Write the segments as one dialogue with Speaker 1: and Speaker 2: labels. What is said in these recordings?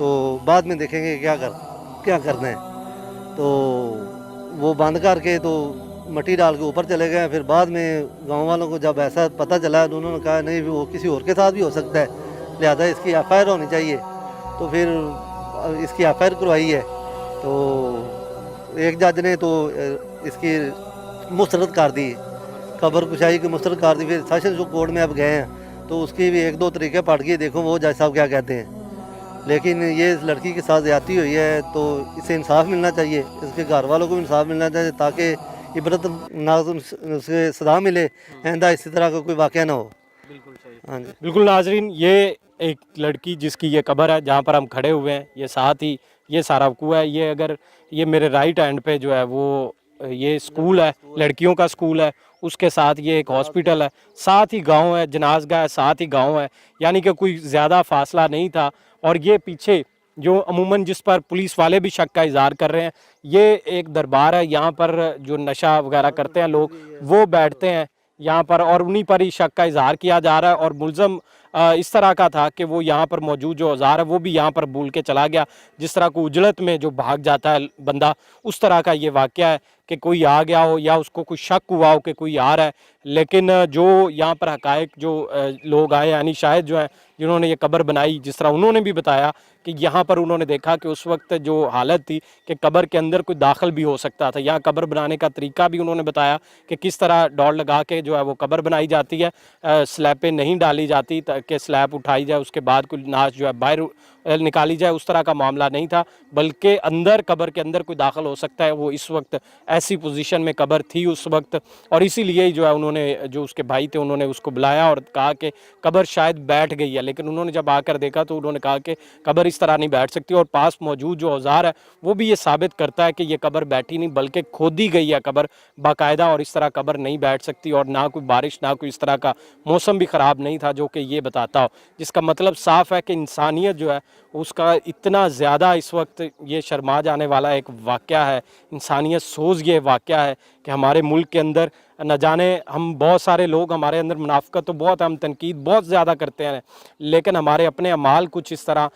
Speaker 1: تو بعد میں دیکھیں گے کیا کرنا ہے. تو وہ بند کر کے تو مٹی ڈال کے اوپر چلے گئے. پھر بعد میں گاؤں والوں کو جب ایسا پتہ چلا تو انہوں نے کہا نہیں وہ کسی اور کے ساتھ بھی ہو سکتا ہے, لہذا اس کی ایف آئی آر ہونی چاہیے. تو پھر اس کی ایف آئی آر کروائی ہے. تو ایک جج نے تو اس کی مسترد کر دی, قبر کشائی کی مسترد کر دی. پھر سیشن کورٹ میں اب گئے ہیں تو اس کی بھی 1-2 طریقے پڑھ کے دیکھو وہ جج صاحب کیا کہتے ہیں. لیکن یہ اس لڑکی کے ساتھ زیادتی ہوئی ہے تو اسے انصاف ملنا چاہیے, اس کے گھر والوں کو بھی انصاف ملنا چاہیے تاکہ عبرت سے صدا ملے, آئندہ اسی طرح کا کوئی واقعہ نہ ہو.
Speaker 2: بالکل صحیح.
Speaker 1: ہاں جی
Speaker 2: بالکل ناظرین, یہ ایک لڑکی جس کی یہ قبر ہے جہاں پر ہم کھڑے ہوئے ہیں, یہ ساتھ ہی یہ سارا وقوع ہے. یہ اگر یہ میرے رائٹ ہینڈ پہ جو ہے وہ یہ اسکول ہے, لڑکیوں کا اسکول ہے, اس کے ساتھ یہ ایک ہاسپٹل ہے, ساتھ ہی گاؤں ہے, جنازگاہ ہے, ساتھ ہی گاؤں ہے, یعنی کہ کوئی زیادہ فاصلہ نہیں تھا. اور یہ پیچھے جو عموماً جس پر پولیس والے بھی شک کا اظہار کر رہے ہیں, یہ ایک دربار ہے, یہاں پر جو نشہ وغیرہ کرتے ہیں لوگ وہ بیٹھتے ہیں یہاں پر, اور انہی پر ہی شک کا اظہار کیا جا رہا ہے. اور ملزم اس طرح کا تھا کہ وہ یہاں پر موجود جو اوزار ہے وہ بھی یہاں پر بھول کے چلا گیا. جس طرح کو اجلت میں جو بھاگ جاتا ہے بندہ, اس طرح کا یہ واقعہ ہے کہ کوئی آ گیا ہو یا اس کو کوئی شک ہوا ہو کہ کوئی آ رہا ہے. لیکن جو یہاں پر حقائق جو لوگ آئے, یعنی شاہد جو ہیں جنہوں نے یہ قبر بنائی, جس طرح انہوں نے بھی بتایا کہ یہاں پر انہوں نے دیکھا کہ اس وقت جو حالت تھی کہ قبر کے اندر کوئی داخل بھی ہو سکتا تھا. یہاں قبر بنانے کا طریقہ بھی انہوں نے بتایا کہ کس طرح ڈور لگا کے جو ہے وہ قبر بنائی جاتی ہے, سلیبیں نہیں ڈالی جاتی تاکہ سلیب اٹھائی جائے اس کے بعد کوئی ناش جو ہے باہر نکالی جائے, اس طرح کا معاملہ نہیں تھا, بلکہ اندر قبر کے اندر کوئی داخل ہو سکتا ہے. وہ اس وقت ایسی پوزیشن میں قبر تھی اس وقت, اور اسی لیے جو ہے انہوں نے جو اس کے بھائی تھے انہوں نے اس کو بلایا اور کہا کہ قبر شاید بیٹھ گئی ہے. لیکن انہوں نے جب آ کر دیکھا تو انہوں نے کہا کہ قبر اس طرح نہیں بیٹھ سکتی, اور پاس موجود جو اوزار ہے وہ بھی یہ ثابت کرتا ہے کہ یہ قبر بیٹھی نہیں بلکہ کھودی گئی ہے قبر باقاعدہ, اور اس طرح قبر نہیں بیٹھ سکتی. اور نہ کوئی بارش نہ کوئی اس طرح کا موسم بھی خراب نہیں تھا جو کہ یہ بتاتا ہو, جس کا مطلب صاف ہے کہ انسانیت جو ہے اس کا اتنا زیادہ اس وقت یہ شرما جانے والا ایک واقعہ ہے, انسانیت سوز یہ واقعہ ہے کہ ہمارے ملک کے اندر نہ جانے ہم بہت سارے لوگ, ہمارے اندر منافقت تو بہت, ہم تنقید بہت زیادہ کرتے ہیں, لیکن ہمارے اپنے اعمال کچھ اس طرح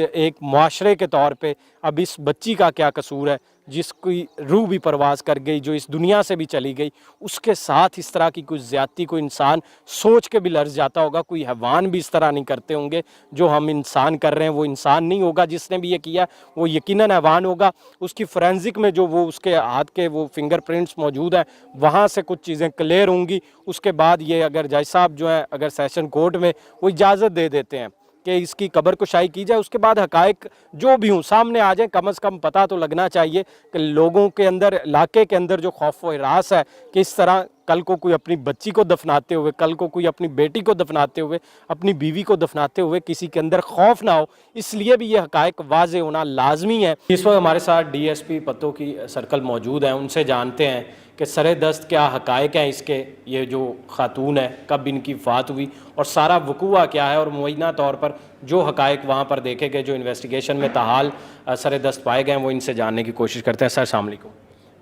Speaker 2: ایک معاشرے کے طور پہ. اب اس بچی کا کیا قصور ہے جس کی روح بھی پرواز کر گئی, جو اس دنیا سے بھی چلی گئی, اس کے ساتھ اس طرح کی کوئی زیادتی کوئی انسان سوچ کے بھی لرز جاتا ہوگا. کوئی حیوان بھی اس طرح نہیں کرتے ہوں گے جو ہم انسان کر رہے ہیں. وہ انسان نہیں ہوگا جس نے بھی یہ کیا, وہ یقیناً حیوان ہوگا. اس کی فورینزک میں جو وہ اس کے ہاتھ کے وہ فنگر پرنٹس موجود ہیں, وہاں سے کچھ چیزیں کلیئر ہوں گی. اس کے بعد یہ اگر جج صاحب جو ہیں اگر سیشن کورٹ میں وہ اجازت دے دیتے ہیں کہ اس کی قبر کشائی کی جائے, اس کے بعد حقائق جو بھی ہوں سامنے آ جائیں. کم از کم پتہ تو لگنا چاہیے کہ لوگوں کے اندر, علاقے کے اندر جو خوف و ہراس ہے کہ اس طرح کل کو کوئی اپنی بچی کو دفناتے ہوئے, کل کو کوئی اپنی بیٹی کو دفناتے ہوئے, اپنی بیوی کو دفناتے ہوئے کسی کے اندر خوف نہ ہو, اس لیے بھی یہ حقائق واضح ہونا لازمی ہے. اس وقت ہمارے ساتھ ڈی ایس پی پتوں کی سرکل موجود ہیں, ان سے جانتے ہیں کہ سر دست کیا حقائق ہیں اس کے, یہ جو خاتون ہے کب ان کی وفات ہوئی اور سارا وقوع کیا ہے, اور معینہ طور پر جو حقائق وہاں پر دیکھے گئے جو انویسٹیگیشن میں تاحال سر دست پائے گئے ہیں وہ ان سے جاننے کی کوشش کرتے ہیں. سر السلام علیکم.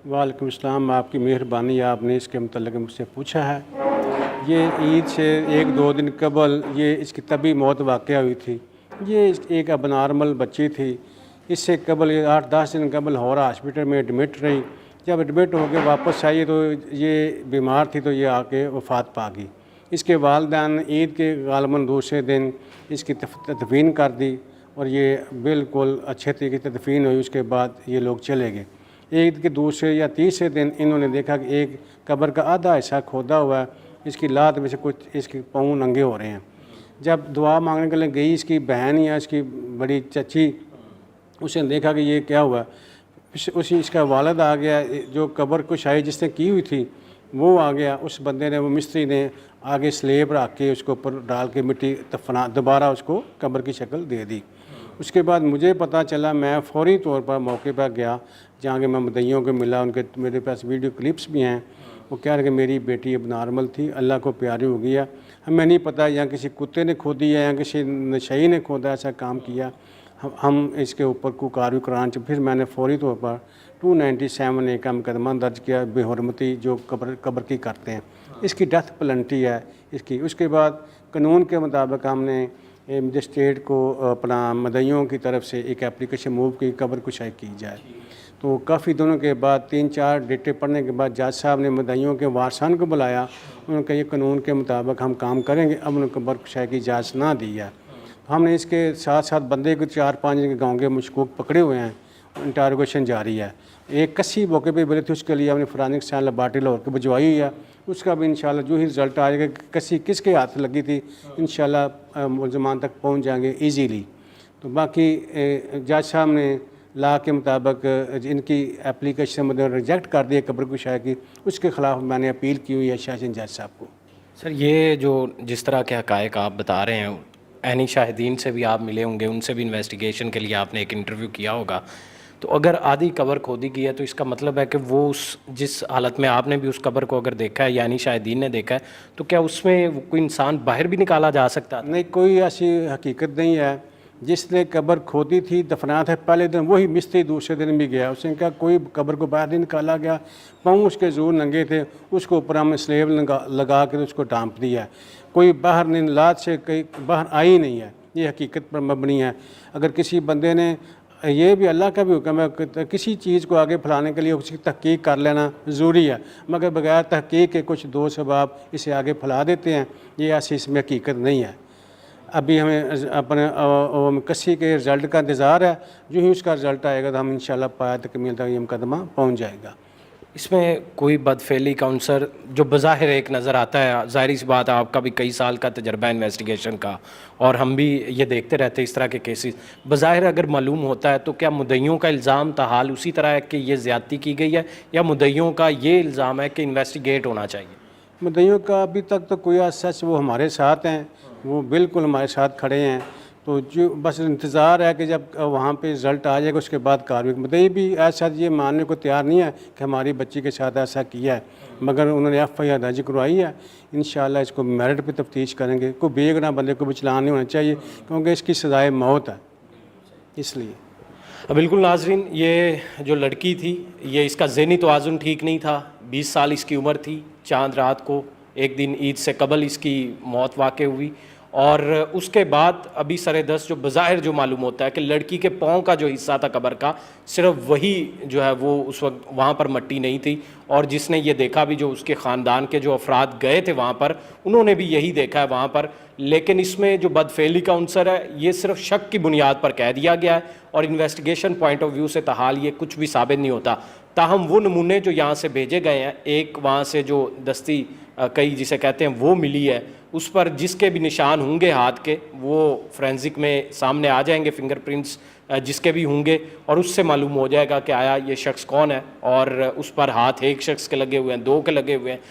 Speaker 3: وعلیکم السلام, آپ کی مہربانی, آپ نے اس کے متعلق مجھ سے پوچھا ہے. یہ عید سے 1-2 دن قبل یہ اس کی طبی موت واقع ہوئی تھی. یہ ایک اب نارمل بچی تھی. اس سے قبل 8-10 دن قبل ہورا ہاسپٹل میں ایڈمٹ رہی. جب ایڈمٹ ہو کے واپس آئی تو یہ بیمار تھی تو یہ آ کے وفات پا گئی. اس کے والدین عید کے غالباً دوسرے دن اس کی تدفین کر دی اور یہ بالکل اچھے طریقے سے تدفین ہوئی. اس کے بعد یہ لوگ چلے گئے. عید کے دوسرے یا تیسرے دن انہوں نے دیکھا کہ ایک قبر کا آدھا حصہ کھودا ہوا ہے, اس کی لات میں سے کچھ اس کے پاؤں ننگے ہو رہے ہیں. جب دعا مانگنے کے لیے گئی اس کی بہن یا اس کی بڑی چچی, اس نے دیکھا کہ یہ کیا ہوا. اس کا والد آ گیا, جو قبر کشائی جس نے کی ہوئی تھی وہ آ گیا. اس بندے نے, وہ مستری نے آگے سلیب رکھ کے اس کو اوپر ڈال کے مٹی دوبارہ اس کو قبر کی شکل دے دی. اس کے بعد مجھے پتہ چلا, میں فوری طور پر موقع پر گیا جہاں کہ میں مدعیوں کو ملا. ان کے میرے پاس ویڈیو کلپس بھی ہیں. وہ کہہ رہے کہ میری بیٹی اب نارمل تھی, اللہ کو پیاری ہو گیا. ہمیں نہیں پتہ یا کسی کتے نے کھودی ہے یا کسی نشئی نے کھودا ایسا کام کیا. ہم اس کے اوپر کو کارروائی کران پھر میں نے فوری طور پر 297 کا مقدمہ درج کیا بے حرمتی جو قبر کی کرتے ہیں. اس کی ڈیتھ پلنٹی ہے اس کی. اس کے بعد قانون کے مطابق ہم نے مجسٹریٹ کو اپنا مدعیوں کی طرف سے ایک اپلیکیشن موو کی قبر کشائی کی جائے. تو کافی دنوں کے بعد 3-4 ڈیٹے پڑھنے کے بعد جج صاحب نے مدعیوں کے وارثان کو بلایا. انہوں نے کہا یہ قانون کے مطابق ہم کام کریں گے. اب انہوں نے قبر کشائی کی اجازت نہ دی ہے. ہم نے اس کے ساتھ ساتھ بندے کو 4-5 کے گاؤں کے مشکوک پکڑے ہوئے ہیں. انٹاروگیشن جاری ہے. ایک کسی موقع پہ بولے تھے اس کے لیے ہم نے فورینسک سائنس لیبارٹری لاہور کو بھجوائی ہوئی ہے. اس کا بھی انشاءاللہ جو ہی رزلٹ آئے گا کسی کس کے ہاتھ لگی تھی انشاءاللہ ملزمان تک پہنچ جائیں گے ایزیلی. تو باقی جج صاحب نے لا کے مطابق ان کی اپلیکیشن مطلب ریجیکٹ کر دی قبر کشائی کی. اس کے خلاف میں نے اپیل کی ہوئی ہے شاہجہاں جج صاحب کو.
Speaker 2: سر یہ جو جس طرح کے حقائق آپ بتا رہے ہیں عینی شاہدین سے بھی آپ ملے ہوں گے, ان سے بھی انویسٹیگیشن کے لیے آپ نے ایک انٹرویو کیا ہوگا. تو اگر آدھی قبر کھودی کی ہے تو اس کا مطلب ہے کہ وہ اس جس حالت میں آپ نے بھی اس قبر کو اگر دیکھا ہے یعنی شاہدین نے دیکھا ہے تو کیا اس میں کوئی انسان باہر بھی نکالا جا سکتا ہے؟
Speaker 3: نہیں, کوئی ایسی حقیقت نہیں ہے. جس نے قبر کھودی تھی دفنایا تھا پہلے دن وہی مستری دوسرے دن بھی گیا. اس نے کہا کوئی قبر کو باہر نہیں نکالا گیا. پاؤں اس کے زور ننگے تھے, اس کے اوپر ہم نے سلیب لگا کے اس کو ڈانپ دیا. کوئی باہر نہیں, لات سے کہیں باہر آئی نہیں ہے. یہ حقیقت پر مبنی ہے. اگر کسی بندے نے, یہ بھی اللہ کا بھی حکم ہے, کسی چیز کو آگے پھیلانے کے لیے اس کی تحقیق کر لینا ضروری ہے, مگر بغیر تحقیق کے کچھ دو سباب اسے آگے پھیلا دیتے ہیں. یہ ایسی اس میں حقیقت نہیں ہے. ابھی ہمیں اپنے کسی کے رزلٹ کا انتظار ہے. جو ہی اس کا رزلٹ آئے گا تو ہم انشاءاللہ پایہ تکمیل تک یہ مقدمہ پہنچ جائے گا.
Speaker 2: اس میں کوئی بدفعلی کا عنصر جو بظاہر ایک نظر آتا ہے, ظاہری سی بات ہے آپ کا بھی کئی سال کا تجربہ انویسٹیگیشن کا اور ہم بھی یہ دیکھتے رہتے ہیں اس طرح کے کیسز, بظاہر اگر معلوم ہوتا ہے تو کیا مدعیوں کا الزام تاحال اسی طرح ہے کہ یہ زیادتی کی گئی ہے یا مدعیوں کا یہ الزام ہے کہ انویسٹیگیٹ ہونا چاہیے؟
Speaker 3: مدعیوں کا ابھی تک تو کوئی سچ, وہ ہمارے ساتھ ہیں, وہ بالکل ہمارے ساتھ کھڑے ہیں. تو جو بس انتظار ہے کہ جب وہاں پہ رزلٹ آ جائے گا اس کے بعد کارروائی. مدعی بھی ایسا یہ ماننے کو تیار نہیں ہے کہ ہماری بچی کے ساتھ ایسا کیا ہے, مگر انہوں نے FIR درج کروائی ہے. انشاءاللہ اس کو میرٹ پہ تفتیش کریں گے. کوئی بے گناہ بندے کو بھی چلان نہیں ہونا چاہیے کیونکہ اس کی سزائے موت ہے. اس لیے
Speaker 2: بالکل ناظرین, یہ جو لڑکی تھی یہ اس کا ذہنی توازن ٹھیک نہیں تھا. 20 سال اس کی عمر تھی. چاند رات کو ایک دن عید سے قبل اس کی موت واقع ہوئی اور اس کے بعد ابھی سر دست جو بظاہر جو معلوم ہوتا ہے کہ لڑکی کے پاؤں کا جو حصہ تھا قبر کا صرف وہی جو ہے وہ اس وقت وہاں پر مٹی نہیں تھی. اور جس نے یہ دیکھا بھی, جو اس کے خاندان کے جو افراد گئے تھے وہاں پر, انہوں نے بھی یہی دیکھا ہے وہاں پر. لیکن اس میں جو بدفعلی کا عنصر ہے یہ صرف شک کی بنیاد پر کہہ دیا گیا ہے اور انویسٹیگیشن پوائنٹ آف ویو سے تاحال یہ کچھ بھی ثابت نہیں ہوتا. تاہم وہ نمونے جو یہاں سے بھیجے گئے ہیں, ایک وہاں سے جو دستی کئی جسے کہتے ہیں وہ ملی ہے, اس پر جس کے بھی نشان ہوں گے ہاتھ کے وہ فورینزک میں سامنے آ جائیں گے, فنگر پرنٹس جس کے بھی ہوں گے, اور اس سے معلوم ہو جائے گا کہ آیا یہ شخص کون ہے. اور اس پر ہاتھ ایک شخص کے لگے ہوئے ہیں, 2 کے لگے ہوئے ہیں,